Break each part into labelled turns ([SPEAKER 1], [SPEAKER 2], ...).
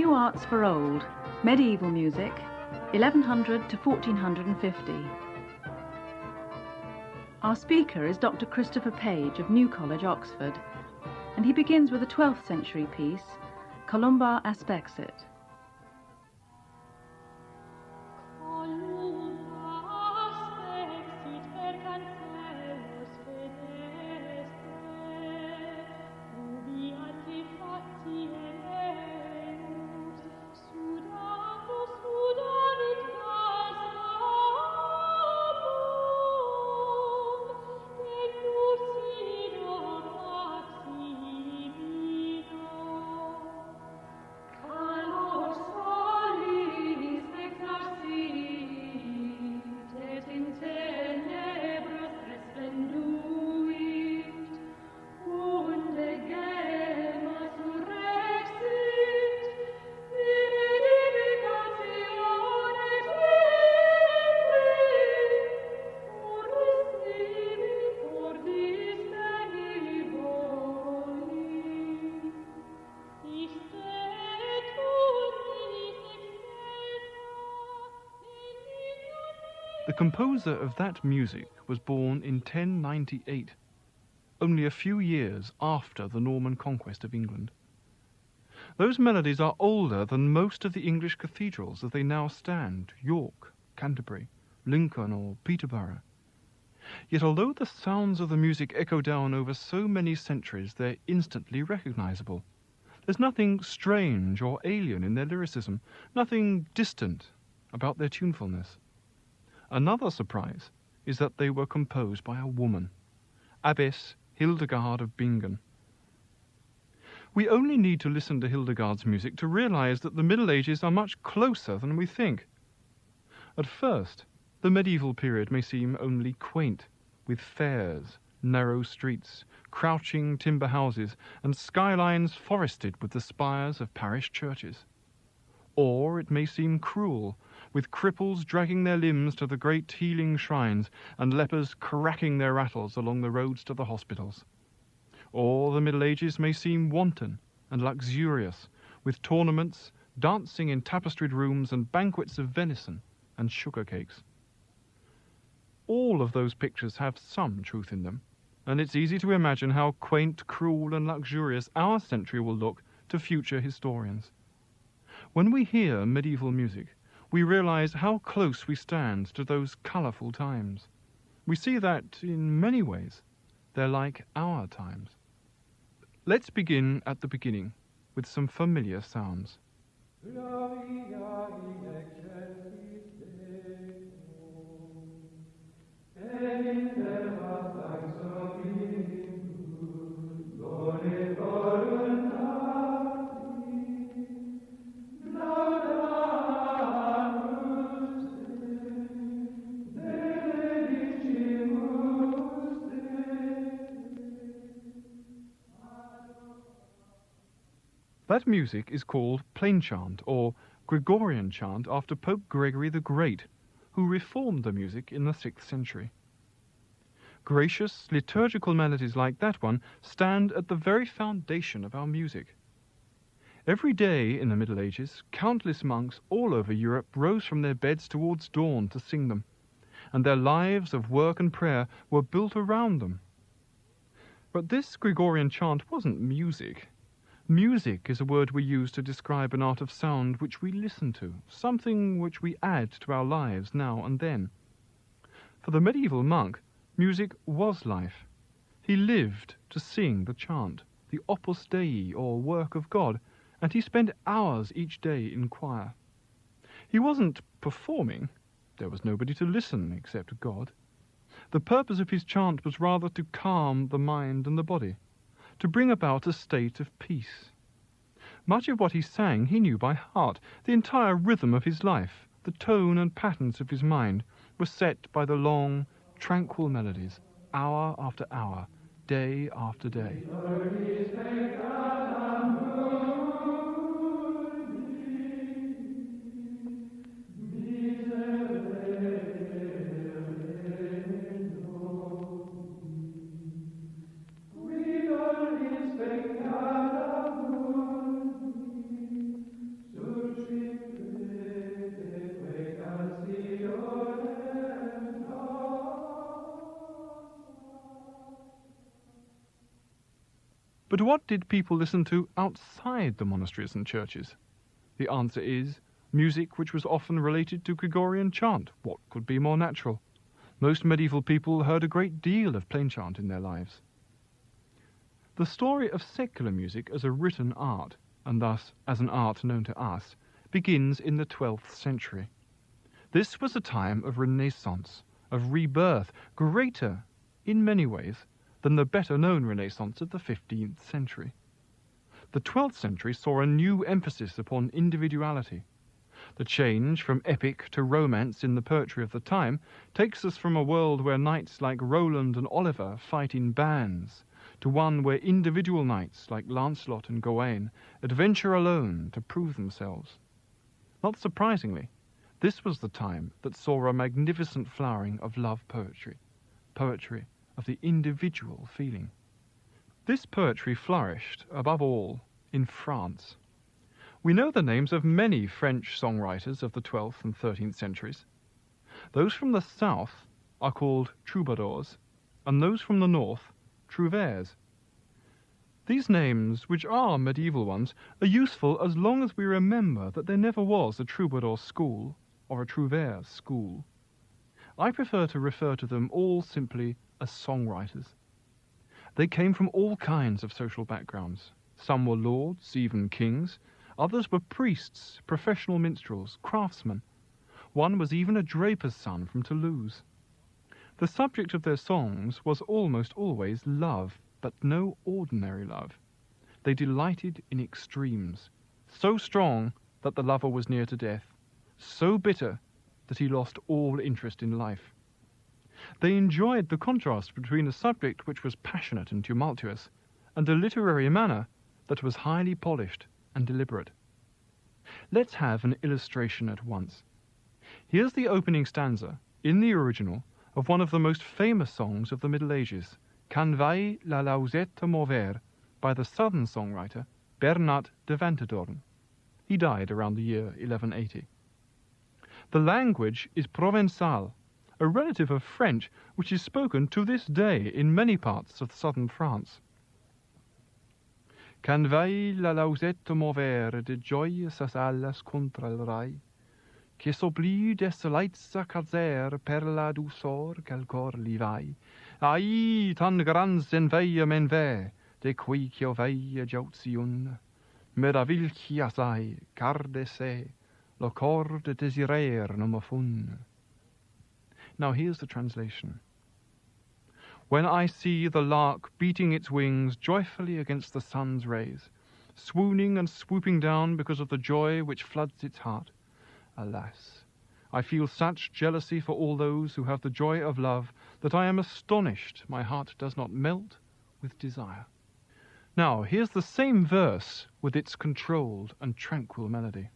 [SPEAKER 1] New Arts for Old, Medieval Music, 1100 to 1450. Our speaker is Dr. Christopher Page of New College, Oxford, and he begins with a 12th century piece, Columba aspexit.
[SPEAKER 2] The composer of that music was born in 1098, only a few years after the Norman conquest of England. Those melodies are older than most of the English cathedrals as they now stand, York, Canterbury, Lincoln or Peterborough. Yet although the sounds of the music echo down over so many centuries, they're instantly recognizable. There's nothing strange or alien in their lyricism, nothing distant about their tunefulness. Another surprise is that they were composed by a woman, Abbess Hildegard of Bingen. We only need to listen to Hildegard's music to realize that the Middle Ages are much closer than we think. At first, the medieval period may seem only quaint, with fairs, narrow streets, crouching timber houses, and skylines forested with the spires of parish churches. Or it may seem cruel, with cripples dragging their limbs to the great healing shrines and lepers cracking their rattles along the roads to the hospitals. Or the Middle Ages may seem wanton and luxurious, with tournaments, dancing in tapestried rooms, and banquets of venison and sugar cakes. All of those pictures have some truth in them, and it's easy to imagine how quaint, cruel, and luxurious our century will look to future historians. When we hear medieval music, we realize how close we stand to those colorful times. We see that, in many ways, they're like our times. Let's begin at the beginning with some familiar sounds. That music is called plain chant or Gregorian chant after Pope Gregory the Great, who reformed the music in the 6th century. Gracious, liturgical melodies like that one stand at the very foundation of our music. Every day in the Middle Ages, countless monks all over Europe rose from their beds towards dawn to sing them, and their lives of work and prayer were built around them. But this Gregorian chant wasn't music. Music is a word we use to describe an art of sound which we listen to, something which we add to our lives now and then. For the medieval monk, music was life. He lived to sing the chant, the opus dei, or work of God, and he spent hours each day in choir. He wasn't performing. There was nobody to listen except God. The purpose of his chant was rather to calm the mind and the body, to bring about a state of peace. Much of what he sang he knew by heart. The entire rhythm of his life, the tone and patterns of his mind, were set by the long, tranquil melodies, hour after hour, day after day. But what did people listen to outside the monasteries and churches? The answer is music which was often related to Gregorian chant. What could be more natural? Most medieval people heard a great deal of plain chant in their lives. The story of secular music as a written art, and thus as an art known to us, begins in the 12th century. This was a time of renaissance, of rebirth, greater, in many ways, than the better-known Renaissance of the 15th century. The 12th century saw a new emphasis upon individuality. The change from epic to romance in the poetry of the time takes us from a world where knights like Roland and Oliver fight in bands to one where individual knights like Lancelot and Gawain adventure alone to prove themselves. Not surprisingly, this was the time that saw a magnificent flowering of love poetry, poetry of the individual feeling. This poetry flourished, above all, in France. We know the names of many French songwriters of the 12th and 13th centuries. Those from the south are called troubadours, and those from the north, trouvères. These names, which are medieval ones, are useful as long as we remember that there never was a troubadour school or a trouvère school. I prefer to refer to them all simply as songwriters. They came from all kinds of social backgrounds. Some were lords, even kings. Others were priests, professional minstrels, craftsmen. One was even a draper's son from Toulouse. The subject of their songs was almost always love, but no ordinary love. They delighted in extremes, so strong that the lover was near to death, so bitter that he lost all interest in life. They enjoyed the contrast between a subject which was passionate and tumultuous, and a literary manner that was highly polished and deliberate. Let's have an illustration at once. Here's the opening stanza, in the original, of one of the most famous songs of the Middle Ages, Cantiga la lauzeta mover, by the southern songwriter Bernart de Ventadorn. He died around the year 1180. The language is Provençal, a relative of French which is spoken to this day in many parts of southern France. Cantiga la lauzeta mover de joie sas alas contra el rai, que s'oublie des lauzeta caser per la douceur qu'el cor li vai. Ai, tan grans en veille men ve, de qui qu'io veille jautziun, meravil qui asai, car de se, lo cor de desirer no me fun. Now here's the translation. When I see the lark beating its wings joyfully against the sun's rays, swooning and swooping down because of the joy which floods its heart, alas, I feel such jealousy for all those who have the joy of love that I am astonished my heart does not melt with desire. Now here's the same verse with its controlled and tranquil melody.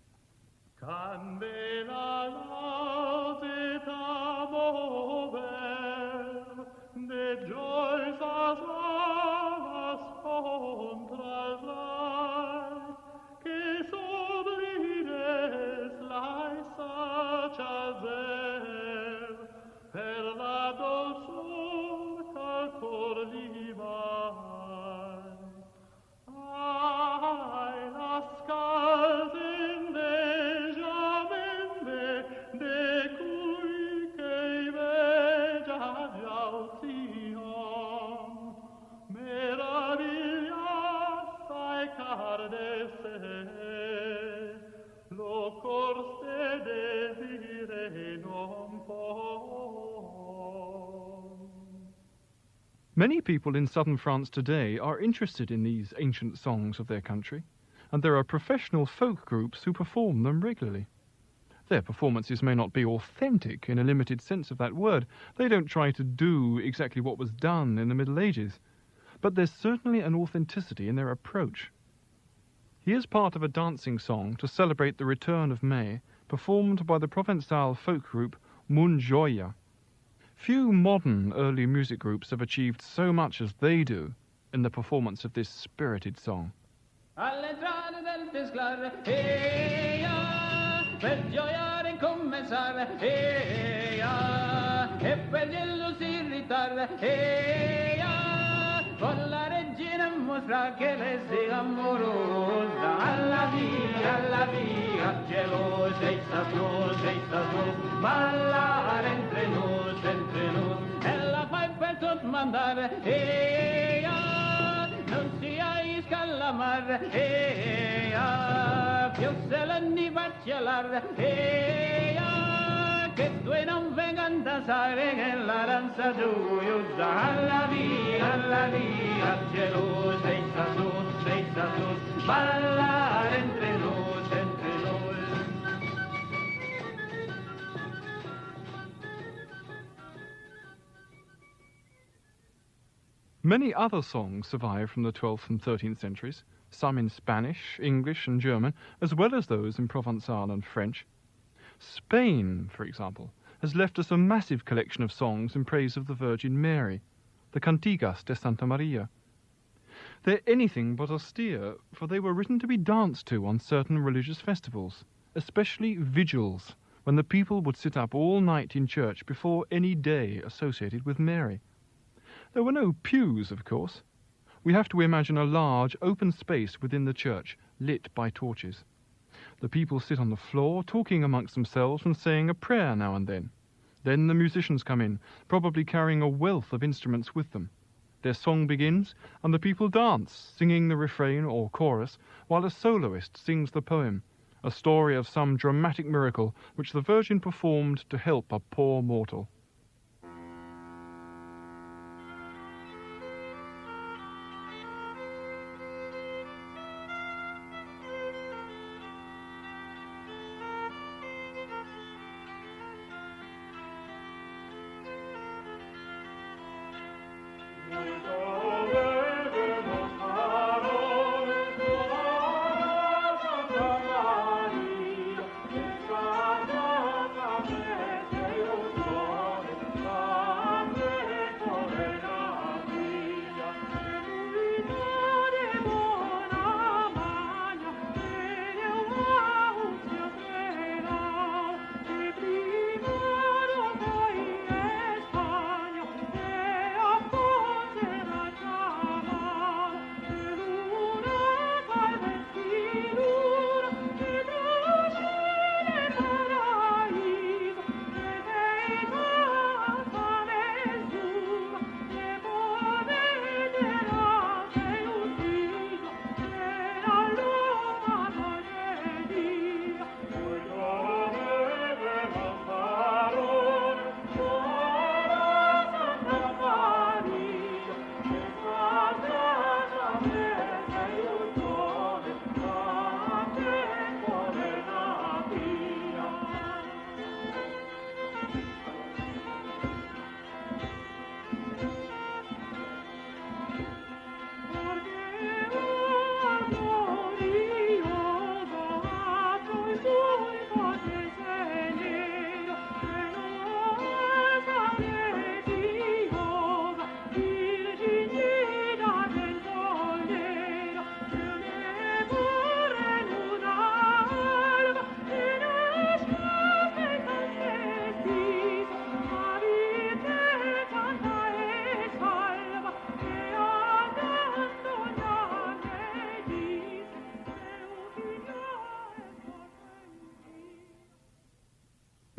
[SPEAKER 2] Many people in southern France today are interested in these ancient songs of their country, and there are professional folk groups who perform them regularly. Their performances may not be authentic in a limited sense of that word. They don't try to do exactly what was done in the Middle Ages, but there's certainly an authenticity in their approach. Here's part of a dancing song to celebrate the return of May, performed by the Provençal folk group Musica. Few modern early music groups have achieved so much as they do in the performance of this spirited song.
[SPEAKER 3] All'entrare del fisclar, per gioiare in commensare, e per gli si irritare, con la regina mostra che le sia amorosa. Alla via, gelosa, senza sus, ballare entre nos, e la fai per tot mandare, non sia scalamar, più se l'anni baccelar, che due non vengan danzare, che la danza gioiosa. Alla via, gelosa, senza sus, ballare entre nos.
[SPEAKER 2] Many other songs survive from the 12th and 13th centuries, some in Spanish, English and German, as well as those in Provençal and French. Spain, for example, has left us a massive collection of songs in praise of the Virgin Mary, the cantigas de Santa Maria. They're anything but austere, for they were written to be danced to on certain religious festivals, especially vigils, when the people would sit up all night in church before any day associated with Mary. There were no pews, of course. We have to imagine a large, open space within the church, lit by torches. The people sit on the floor, talking amongst themselves and saying a prayer now and then. Then the musicians come in, probably carrying a wealth of instruments with them. Their song begins, and the people dance, singing the refrain or chorus, while a soloist sings the poem, a story of some dramatic miracle which the Virgin performed to help a poor mortal.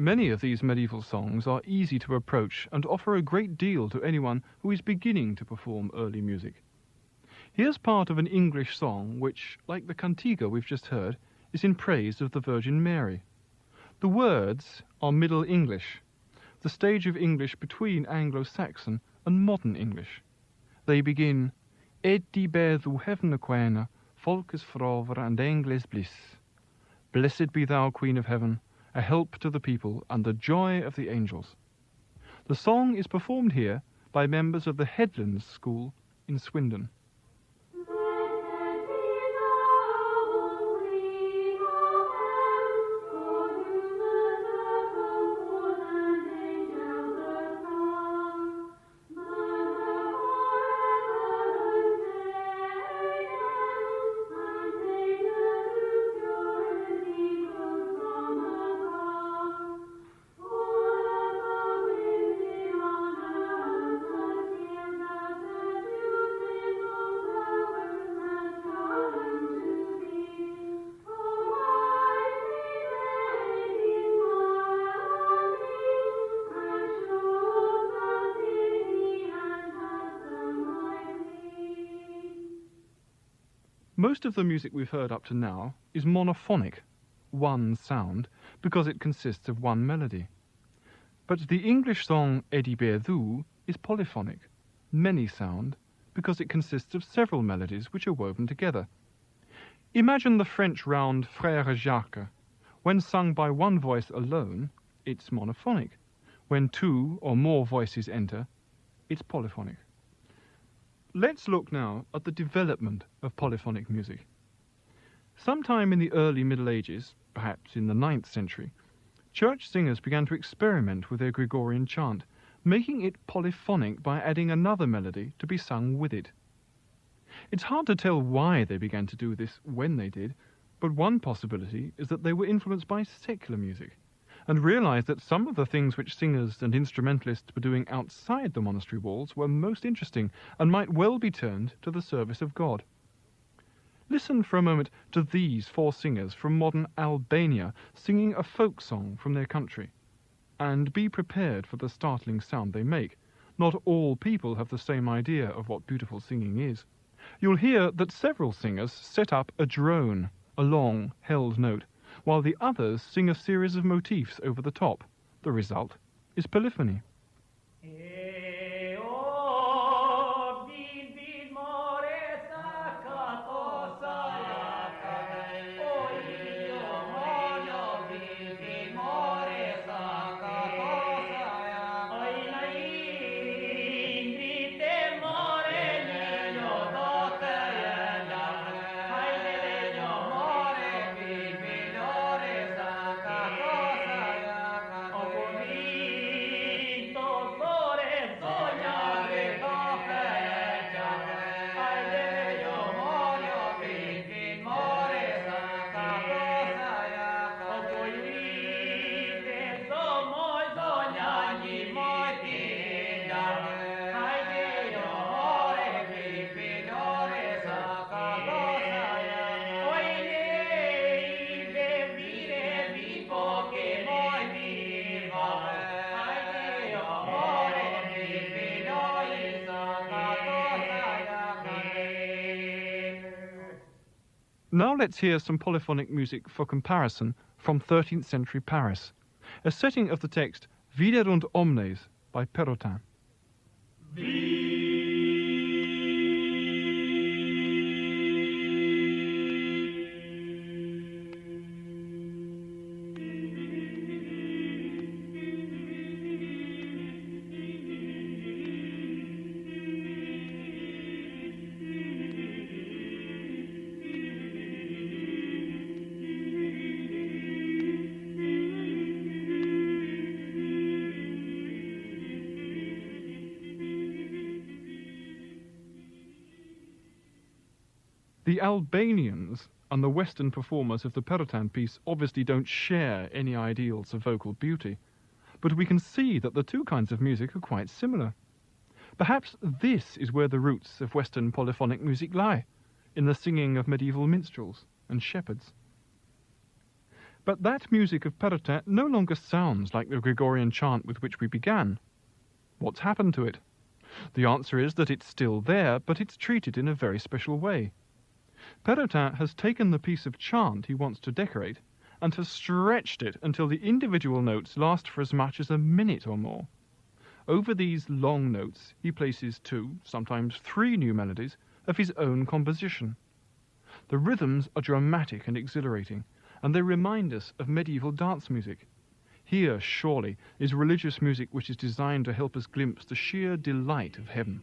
[SPEAKER 2] Many of these medieval songs are easy to approach and offer a great deal to anyone who is beginning to perform early music. Here's part of an English song which, like the cantiga we've just heard, is in praise of the Virgin Mary. The words are Middle English, the stage of English between Anglo-Saxon and modern English. They begin, Et di beddw hefn y quena, folkes frover and Engles bliss. Blessed be thou, Queen of Heaven, a help to the people and the joy of the angels. The song is performed here by members of the Headlands School in Swindon. Most of the music we've heard up to now is monophonic, one sound, because it consists of one melody. But the English song Eddie Beardou is polyphonic, many sound, because it consists of several melodies which are woven together. Imagine the French round Frère Jacques. When sung by one voice alone, it's monophonic. When two or more voices enter, it's polyphonic. Let's look now at the development of polyphonic music. Sometime in the early Middle Ages, perhaps in the 9th century, church singers began to experiment with their Gregorian chant, making it polyphonic by adding another melody to be sung with it. It's hard to tell why they began to do this when they did, but one possibility is that they were influenced by secular music and realized that some of the things which singers and instrumentalists were doing outside the monastery walls were most interesting and might well be turned to the service of God. Listen for a moment to these 4 singers from modern Albania singing a folk song from their country, and be prepared for the startling sound they make. Not all people have the same idea of what beautiful singing is. You'll hear that several singers set up a drone, a long, held note, while the others sing a series of motifs over the top. The result is polyphony. Now let's hear some polyphonic music for comparison from 13th century Paris, a setting of the text Viderunt omnes by Perotin. The Albanians and the Western performers of the Perotin piece obviously don't share any ideals of vocal beauty, but we can see that the two kinds of music are quite similar. Perhaps this is where the roots of Western polyphonic music lie, in the singing of medieval minstrels and shepherds. But that music of Perotin no longer sounds like the Gregorian chant with which we began. What's happened to it? The answer is that it's still there, but it's treated in a very special way. Perotin has taken the piece of chant he wants to decorate and has stretched it until the individual notes last for as much as a minute or more. Over these long notes, he places 2, sometimes 3 new melodies of his own composition. The rhythms are dramatic and exhilarating, and they remind us of medieval dance music. Here, surely, is religious music which is designed to help us glimpse the sheer delight of heaven.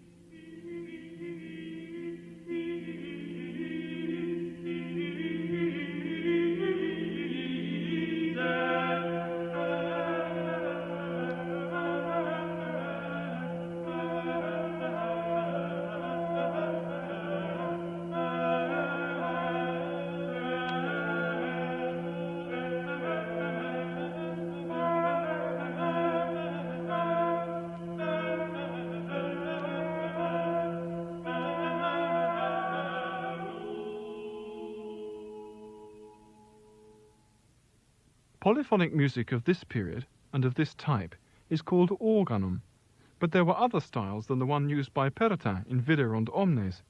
[SPEAKER 2] Polyphonic music of this period and of this type is called organum, but there were other styles than the one used by Perotin in Viderunt omnes.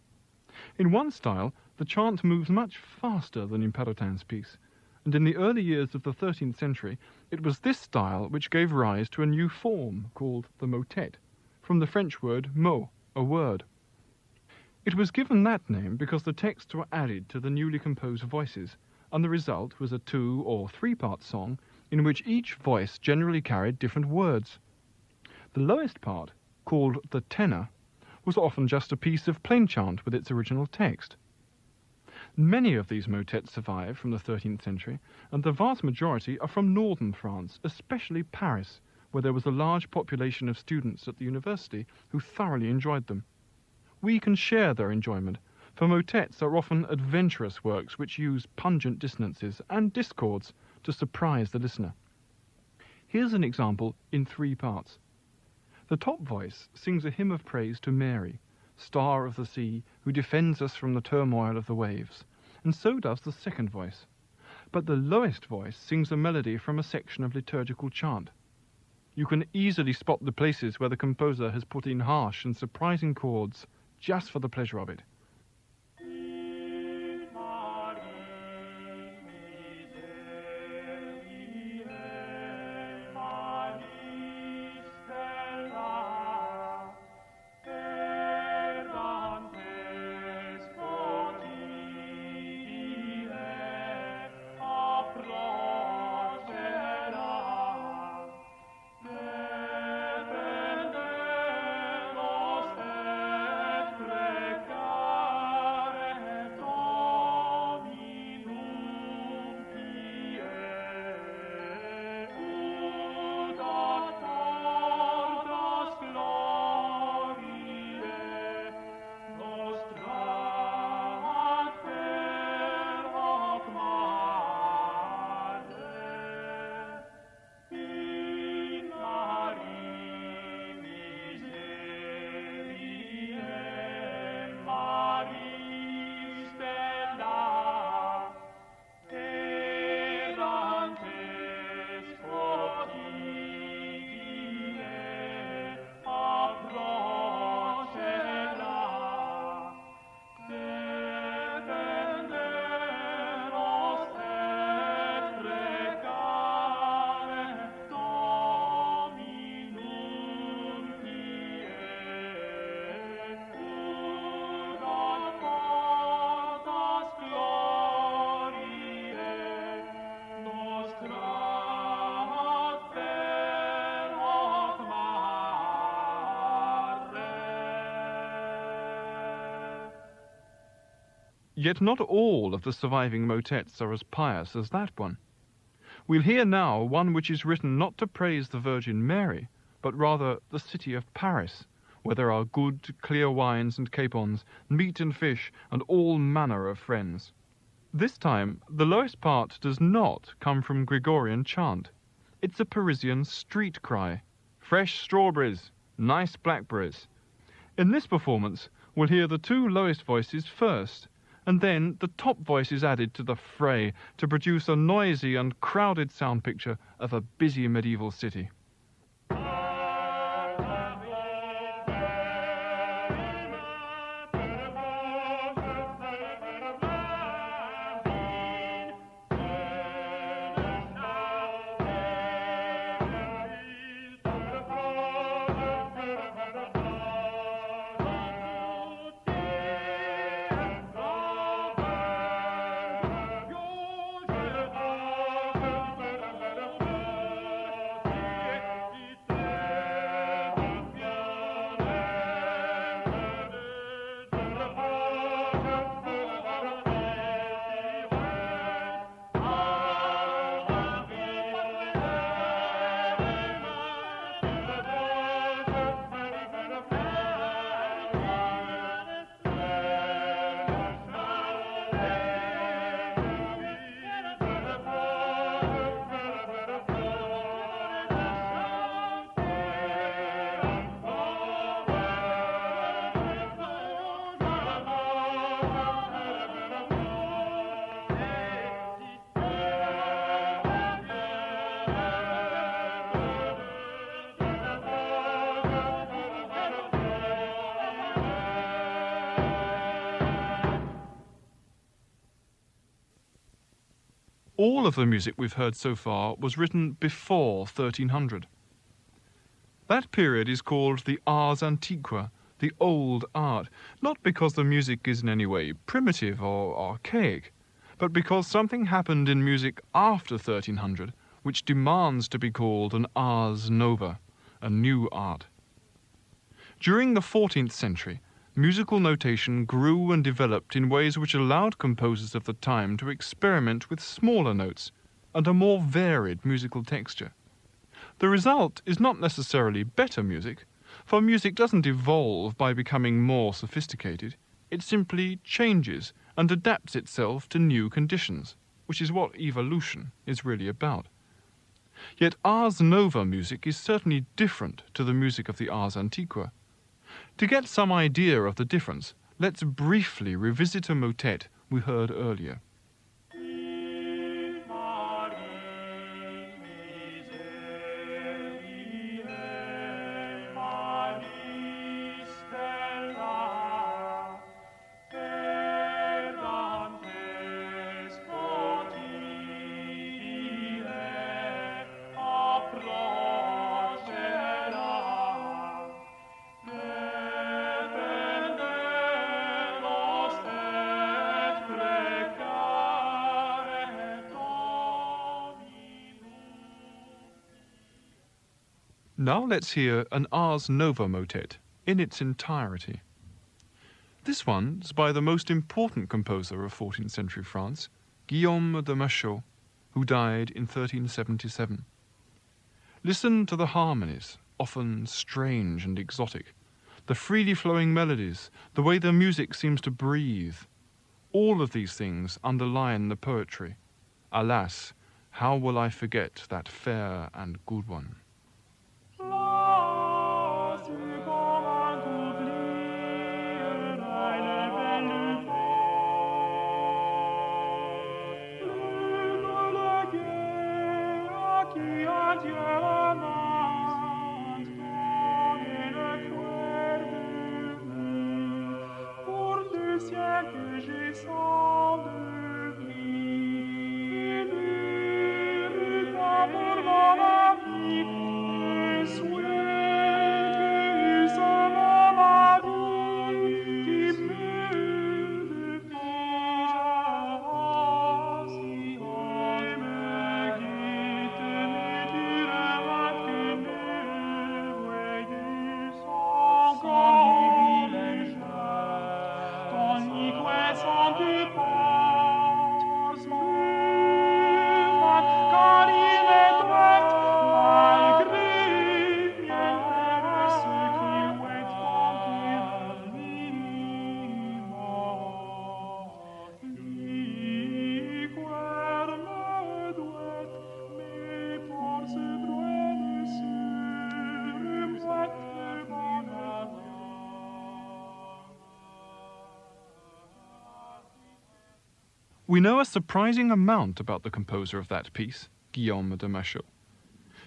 [SPEAKER 2] In one style, the chant moves much faster than in Perotin's piece, and in the early years of the 13th century, it was this style which gave rise to a new form called the motet, from the French word mot, a word. It was given that name because the texts were added to the newly composed voices, and the result was a 2- or 3-part song in which each voice generally carried different words. The lowest part, called the tenor, was often just a piece of plain chant with its original text. Many of these motets survive from the 13th century, and the vast majority are from northern France, especially Paris, where there was a large population of students at the university who thoroughly enjoyed them. We can share their enjoyment, for motets are often adventurous works which use pungent dissonances and discords to surprise the listener. Here's an example in 3 parts. The top voice sings a hymn of praise to Mary, star of the sea, who defends us from the turmoil of the waves, and so does the second voice. But the lowest voice sings a melody from a section of liturgical chant. You can easily spot the places where the composer has put in harsh and surprising chords just for the pleasure of it. Yet not all of the surviving motets are as pious as that one. We'll hear now one which is written not to praise the Virgin Mary, but rather the city of Paris, where there are good, clear wines and capons, meat and fish, and all manner of friends. This time, the lowest part does not come from Gregorian chant. It's a Parisian street cry. Fresh strawberries, nice blackberries. In this performance, we'll hear the 2 lowest voices first, and then the top voice is added to the fray to produce a noisy and crowded sound picture of a busy medieval city. All of the music we've heard so far was written before 1300. That period is called the ars antiqua, the old art, not because the music is in any way primitive or archaic, but because something happened in music after 1300 which demands to be called an ars nova, a new art. During the 14th century, musical notation grew and developed in ways which allowed composers of the time to experiment with smaller notes and a more varied musical texture. The result is not necessarily better music, for music doesn't evolve by becoming more sophisticated. It simply changes and adapts itself to new conditions, which is what evolution is really about. Yet ars nova music is certainly different to the music of the ars antiqua. To get some idea of the difference, let's briefly revisit a motet we heard earlier. Now let's hear an ars nova motet in its entirety. This one's by the most important composer of 14th century France, Guillaume de Machaut, who died in 1377. Listen to the harmonies, often strange and exotic, the freely flowing melodies, the way the music seems to breathe. All of these things underline the poetry. Alas, how will I forget that fair and good one? We know a surprising amount about the composer of that piece, Guillaume de Machaut.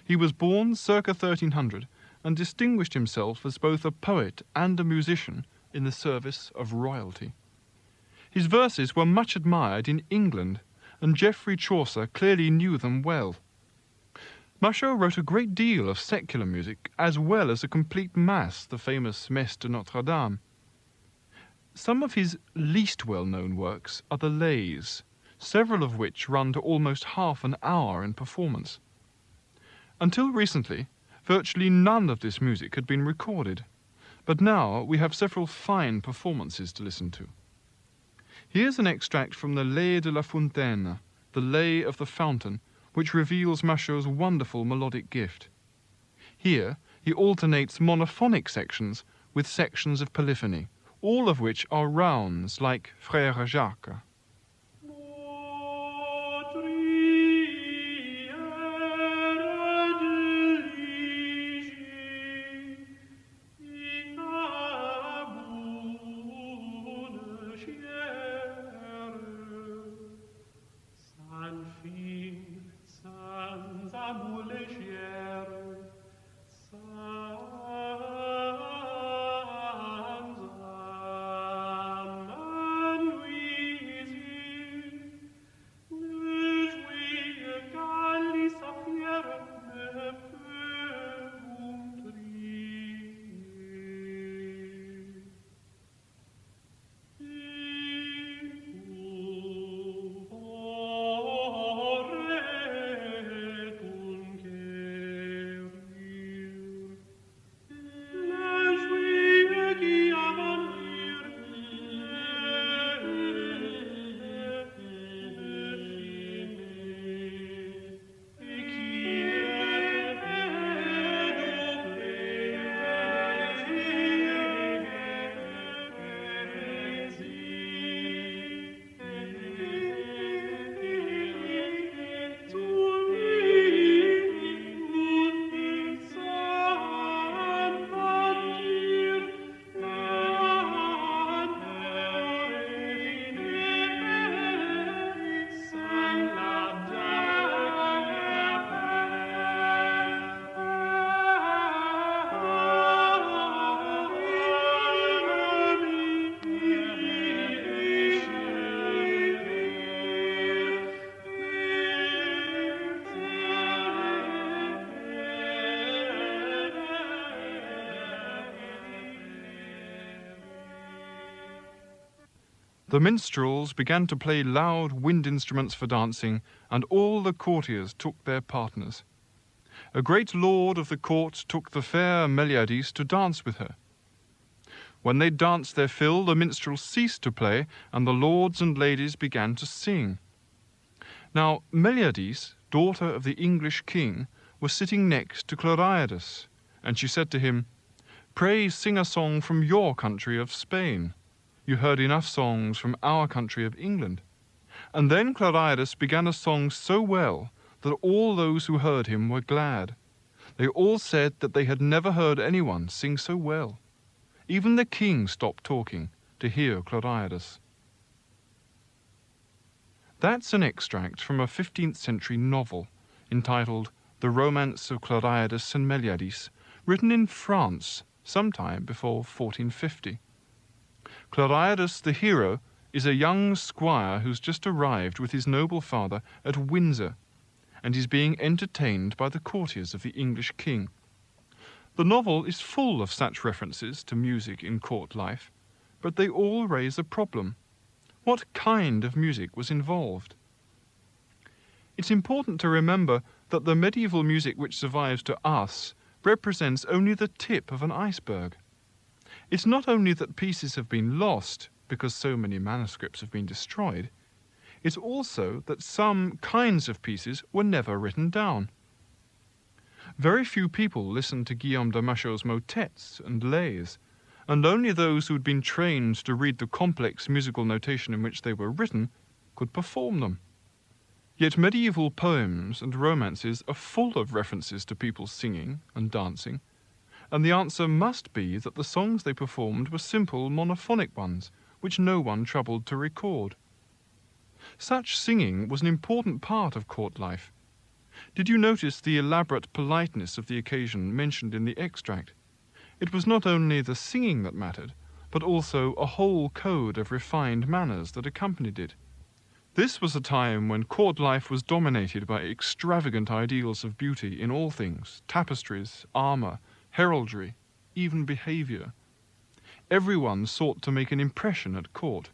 [SPEAKER 2] He was born circa 1300 and distinguished himself as both a poet and a musician in the service of royalty. His verses were much admired in England, and Geoffrey Chaucer clearly knew them well. Machaut wrote a great deal of secular music, as well as a complete mass, the famous Messe de Notre Dame. Some of his least well-known works are the lays, several of which run to almost half an hour in performance. Until recently, virtually none of this music had been recorded, but now we have several fine performances to listen to. Here's an extract from the Lay de la Fonteinne, the Lay of the Fountain, which reveals Machaut's wonderful melodic gift. Here, he alternates monophonic sections with sections of polyphony, all of which are rounds like Frère Jacques. The minstrels began to play loud wind instruments for dancing, and all the courtiers took their partners. A great lord of the court took the fair Meliadis to dance with her. When they danced their fill, the minstrels ceased to play, and the lords and ladies began to sing. Now Meliadis, daughter of the English king, was sitting next to Cloridas, and she said to him, "Pray sing a song from your country of Spain. You heard enough songs from our country of England." And then Cloridas began a song so well that all those who heard him were glad. They all said that they had never heard anyone sing so well. Even the king stopped talking to hear Cloridas. That's an extract from a 15th century novel entitled The Romance of Cloridas and Meliadis, written in France sometime before 1450. Cloridas, the hero, is a young squire who's just arrived with his noble father at Windsor, and is being entertained by the courtiers of the English king. The novel is full of such references to music in court life, but they all raise a problem. What kind of music was involved? It's important to remember that the medieval music which survives to us represents only the tip of an iceberg. It's not only that pieces have been lost because so many manuscripts have been destroyed, it's also that some kinds of pieces were never written down. Very few people listened to Guillaume de Machaut's motets and lays, and only those who had been trained to read the complex musical notation in which they were written could perform them. Yet medieval poems and romances are full of references to people singing and dancing, and the answer must be that the songs they performed were simple monophonic ones, which no one troubled to record. Such singing was an important part of court life. Did you notice the elaborate politeness of the occasion mentioned in the extract? It was not only the singing that mattered, but also a whole code of refined manners that accompanied it. This was a time when court life was dominated by extravagant ideals of beauty in all things, tapestries, armour, heraldry, even behaviour. Everyone sought to make an impression at court.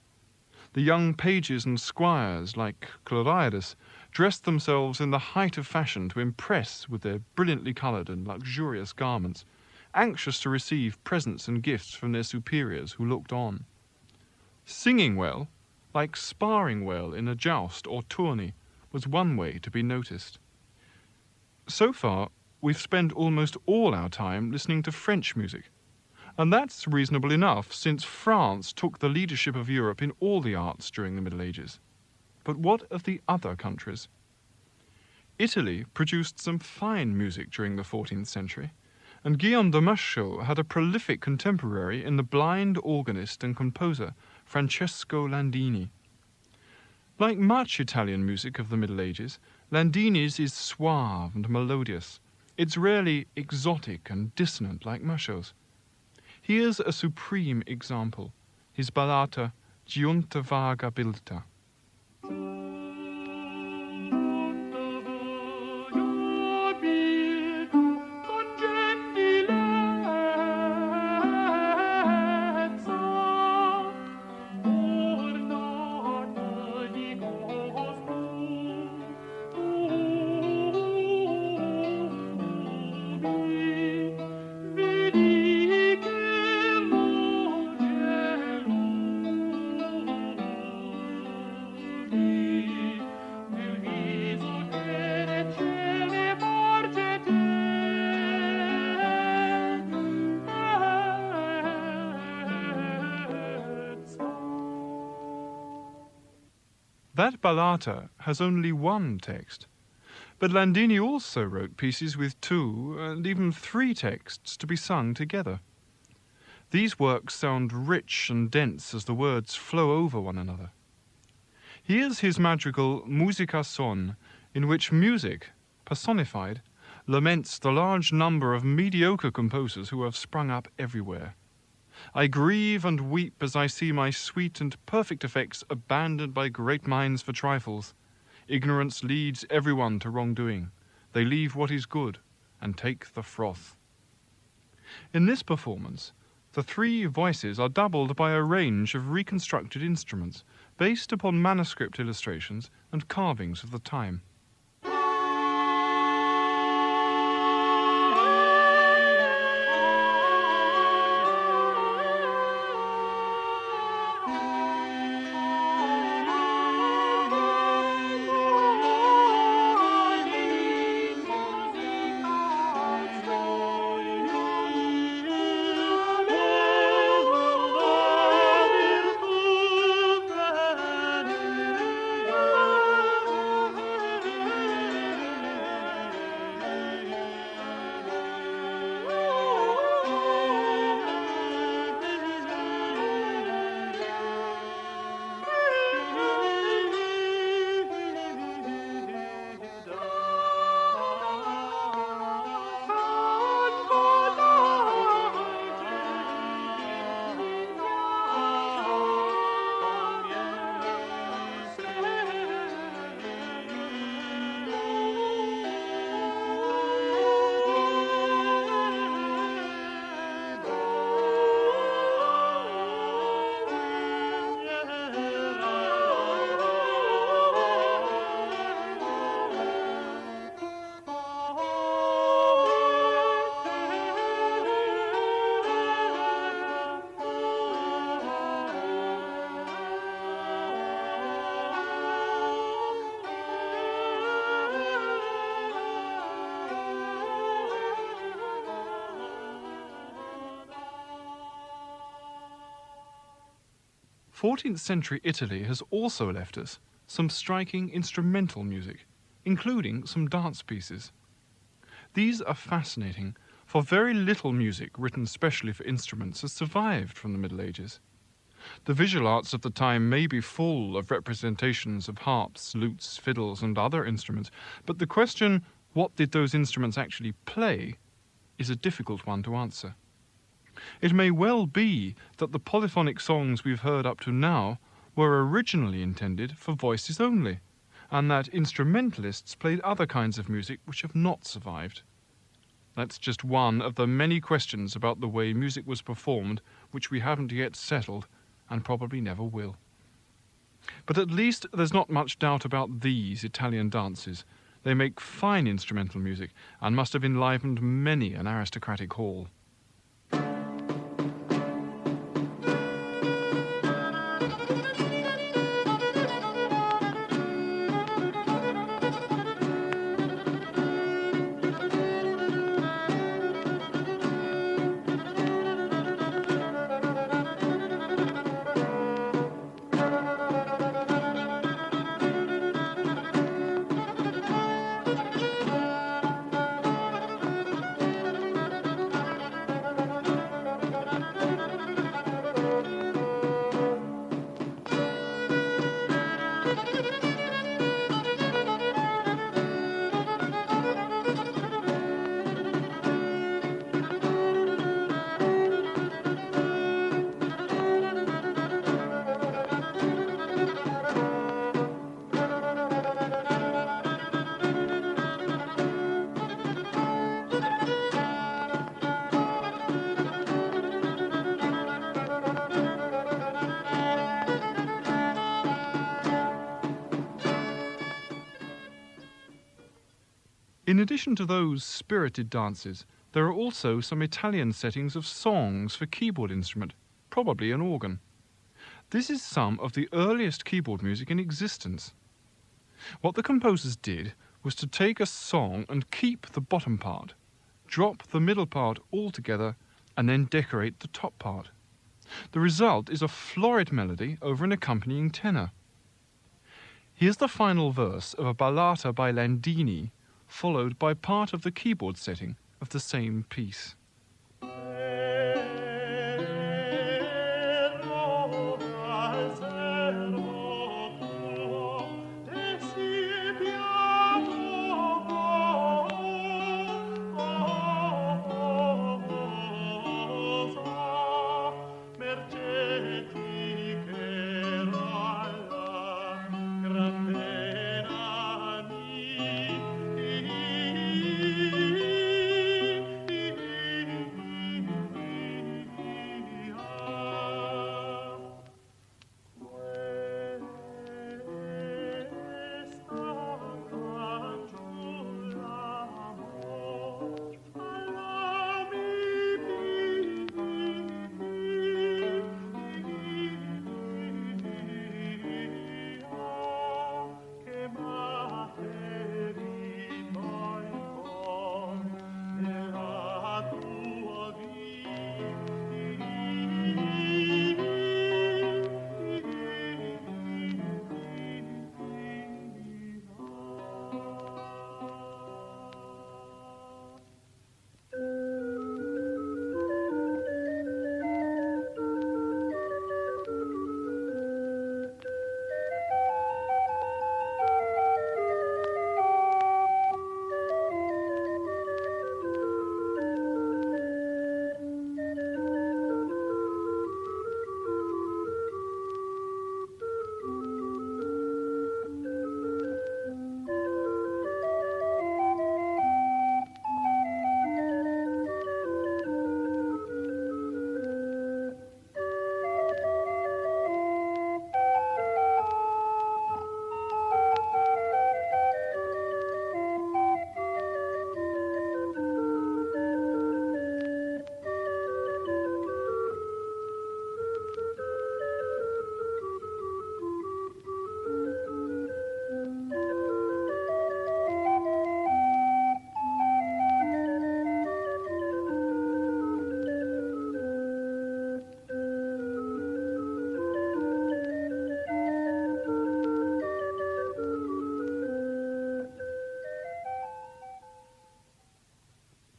[SPEAKER 2] The young pages and squires, like Cloridas, dressed themselves in the height of fashion to impress with their brilliantly coloured and luxurious garments, anxious to receive presents and gifts from their superiors who looked on. Singing well, like sparring well in a joust or tourney, was one way to be noticed. So far, we've spent almost all our time listening to French music, and that's reasonable enough since France took the leadership of Europe in all the arts during the Middle Ages. But what of the other countries? Italy produced some fine music during the 14th century, and Guillaume de Machaut had a prolific contemporary in the blind organist and composer Francesco Landini. Like much Italian music of the Middle Ages, Landini's is suave and melodious. It's rarely exotic and dissonant like Machaut's. Here's a supreme example, his ballata Giunta vaga bilta. That ballata has only one text, but Landini also wrote pieces with 2 and even 3 texts to be sung together. These works sound rich and dense as the words flow over one another. Here's his madrigal Musica, in which music, personified, laments the large number of mediocre composers who have sprung up everywhere. I grieve and weep as I see my sweet and perfect effects abandoned by great minds for trifles. Ignorance leads everyone to wrongdoing. They leave what is good and take the froth. In this performance, The three voices are doubled by a range of reconstructed instruments based upon manuscript illustrations and carvings of the time. Fourteenth century Italy has also left us some striking instrumental music, including some dance pieces. These are fascinating, for very little music written specially for instruments has survived from the Middle Ages. The visual arts of the time may be full of representations of harps, lutes, fiddles, and other instruments, but the question, what did those instruments actually play, is a difficult one to answer. It may well be that the polyphonic songs we've heard up to now were originally intended for voices only, and that instrumentalists played other kinds of music which have not survived. That's just one of the many questions about the way music was performed which we haven't yet settled and probably never will. But at least there's not much doubt about these Italian dances. They make fine instrumental music and must have enlivened many an aristocratic hall. In addition to those spirited dances, there are also some Italian settings of songs for keyboard instrument, probably an organ. This is some of the earliest keyboard music in existence. What the composers did was to take a song and keep the bottom part, drop the middle part altogether, and then decorate the top part. The result is a florid melody over an accompanying tenor. Here's the final verse of a ballata by Landini, followed by part of the keyboard setting of the same piece.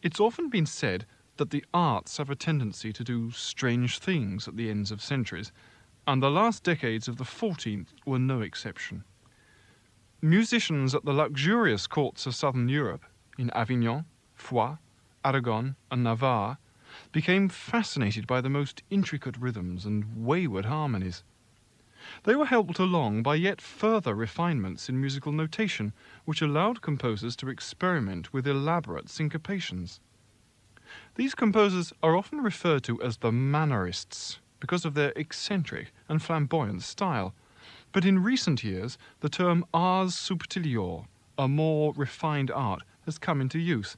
[SPEAKER 2] It's often been said that the arts have a tendency to do strange things at the ends of centuries, and the last decades of the 14th were no exception. Musicians at the luxurious courts of southern Europe, in Avignon, Foix, Aragon, and Navarre, became fascinated by the most intricate rhythms and wayward harmonies. They were helped along by yet further refinements in musical notation, which allowed composers to experiment with elaborate syncopations. These composers are often referred to as the mannerists because of their eccentric and flamboyant style, but in recent years the term ars subtilior, a more refined art, has come into use,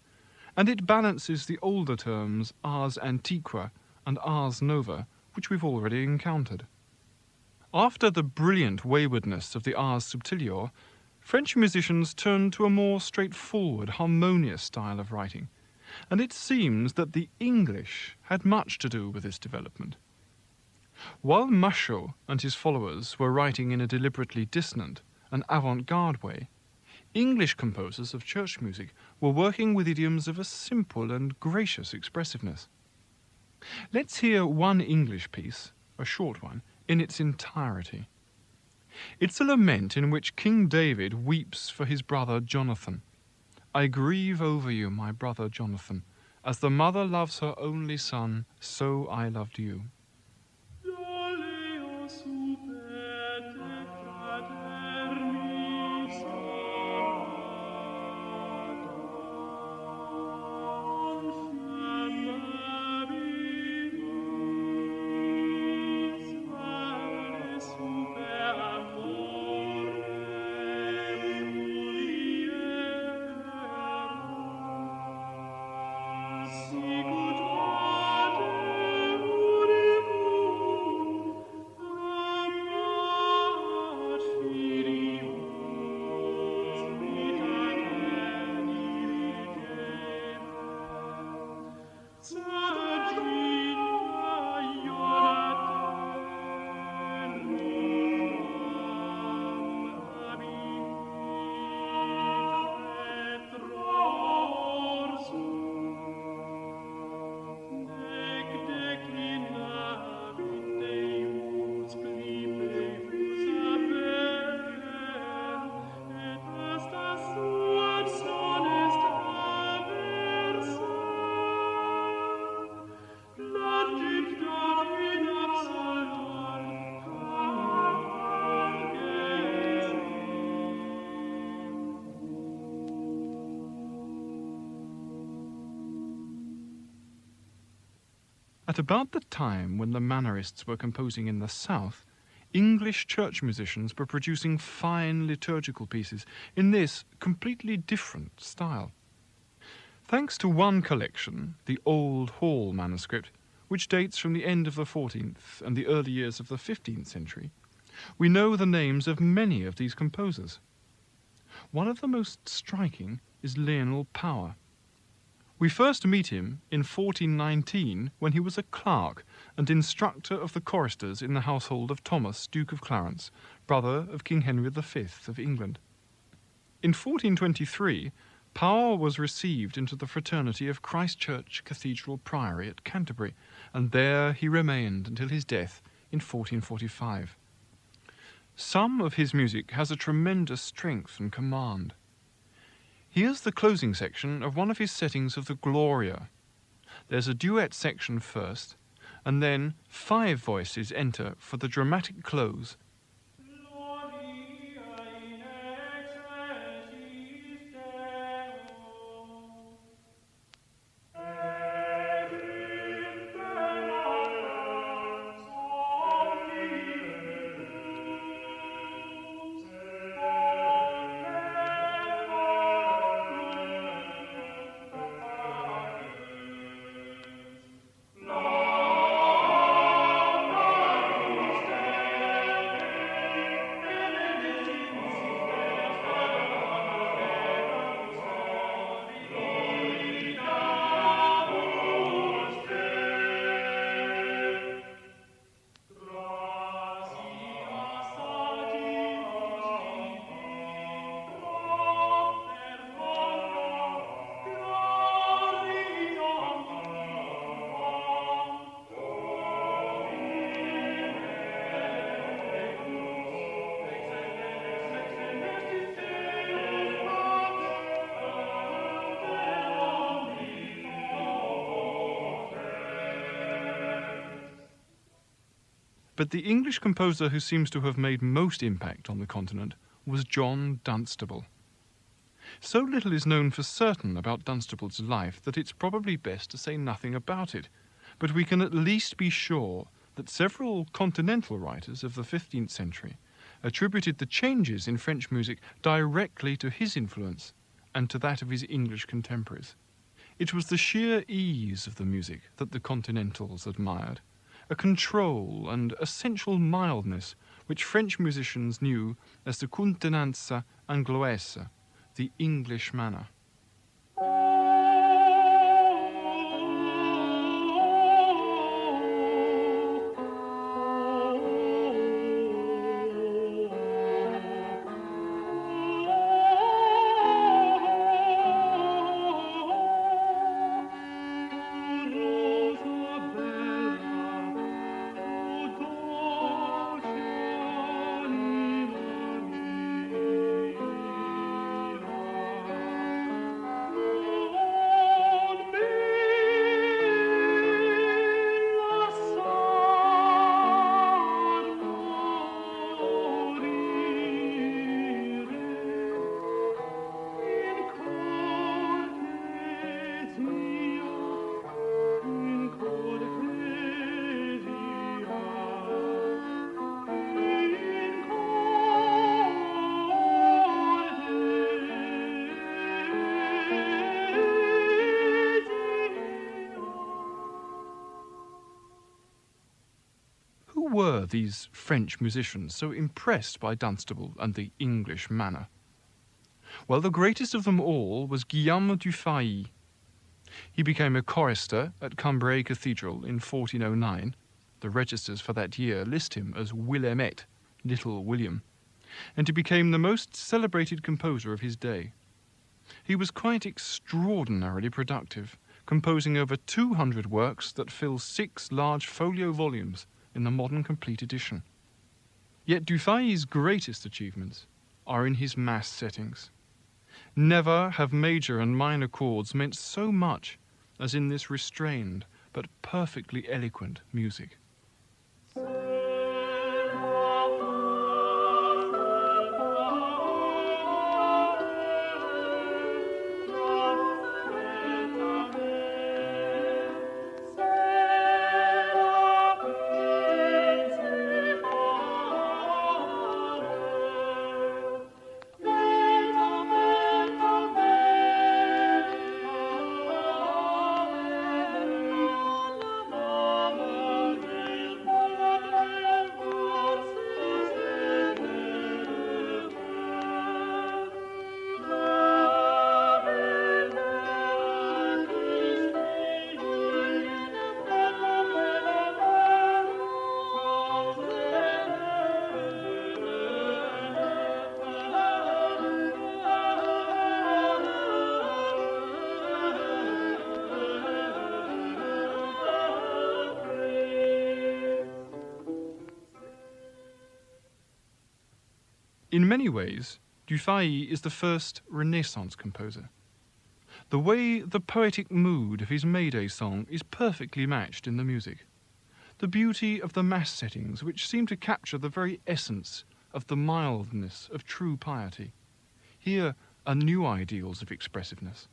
[SPEAKER 2] and it balances the older terms ars antiqua and ars nova, which we've already encountered. After the brilliant waywardness of the ars subtilior, French musicians turned to a more straightforward, harmonious style of writing, and it seems that the English had much to do with this development. While Machaut and his followers were writing in a deliberately dissonant and avant-garde way, English composers of church music were working with idioms of a simple and gracious expressiveness. Let's hear one English piece, a short one, in its entirety. It's a lament in which King David weeps for his brother Jonathan. I grieve over you, my brother Jonathan. As the mother loves her only son, so I loved you. At about the time when the mannerists were composing in the south, English church musicians were producing fine liturgical pieces in this completely different style. Thanks to one collection, the Old Hall manuscript, which dates from the end of the 14th and the early years of the 15th century, we know the names of many of these composers. One of the most striking is Lionel Power. We first meet him in 1419 when he was a clerk and instructor of the choristers in the household of Thomas, Duke of Clarence, brother of King Henry V of England. In 1423, Power was received into the fraternity of Christ Church Cathedral Priory at Canterbury, and there he remained until his death in 1445. Some of his music has a tremendous strength and command. Here's the closing section of one of his settings of the Gloria. There's a duet section first, and then 5 voices enter for the dramatic close. But the English composer who seems to have made most impact on the continent was John Dunstable. So little is known for certain about Dunstable's life that it's probably best to say nothing about it, but we can at least be sure that several continental writers of the 15th century attributed the changes in French music directly to his influence and to that of his English contemporaries. It was the sheer ease of the music that the Continentals admired, a control and essential mildness which French musicians knew as the contenanza angloise, the English manner. Were these French musicians so impressed by Dunstable and the English manner? Well, the greatest of them all was Guillaume Dufay. He became a chorister at Cambrai Cathedral in 1409. The registers for that year list him as Willemette, Little William, and he became the most celebrated composer of his day. He was quite extraordinarily productive, composing over 200 works that fill 6 large folio volumes in the modern complete edition. Yet Dufay's greatest achievements are in his mass settings. Never have major and minor chords meant so much as in this restrained but perfectly eloquent music. In many ways, Dufay is the first Renaissance composer. The way the poetic mood of his Mayday song is perfectly matched in the music. The beauty of the mass settings which seem to capture the very essence of the mildness of true piety. Here are new ideals of expressiveness.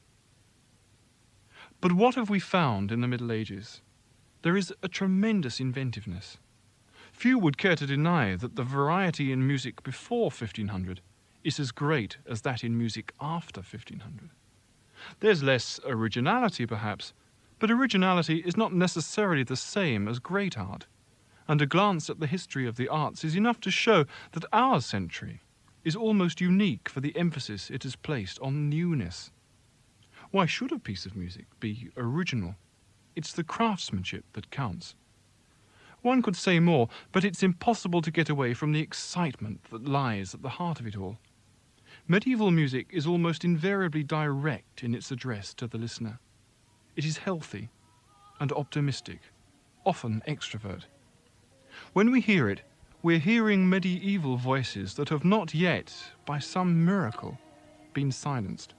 [SPEAKER 2] But what have we found in the Middle Ages? There is a tremendous inventiveness. Few would care to deny that the variety in music before 1500 is as great as that in music after 1500. There's less originality, perhaps, but originality is not necessarily the same as great art, and a glance at the history of the arts is enough to show that our century is almost unique for the emphasis it has placed on newness. Why should a piece of music be original? It's the craftsmanship that counts. One could say more, but it's impossible to get away from the excitement that lies at the heart of it all. Medieval music is almost invariably direct in its address to the listener. It is healthy and optimistic, often extrovert. When we hear it, we're hearing medieval voices that have not yet, by some miracle, been silenced.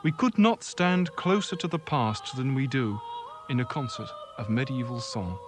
[SPEAKER 2] We could not stand closer to the past than we do in a concert of medieval song.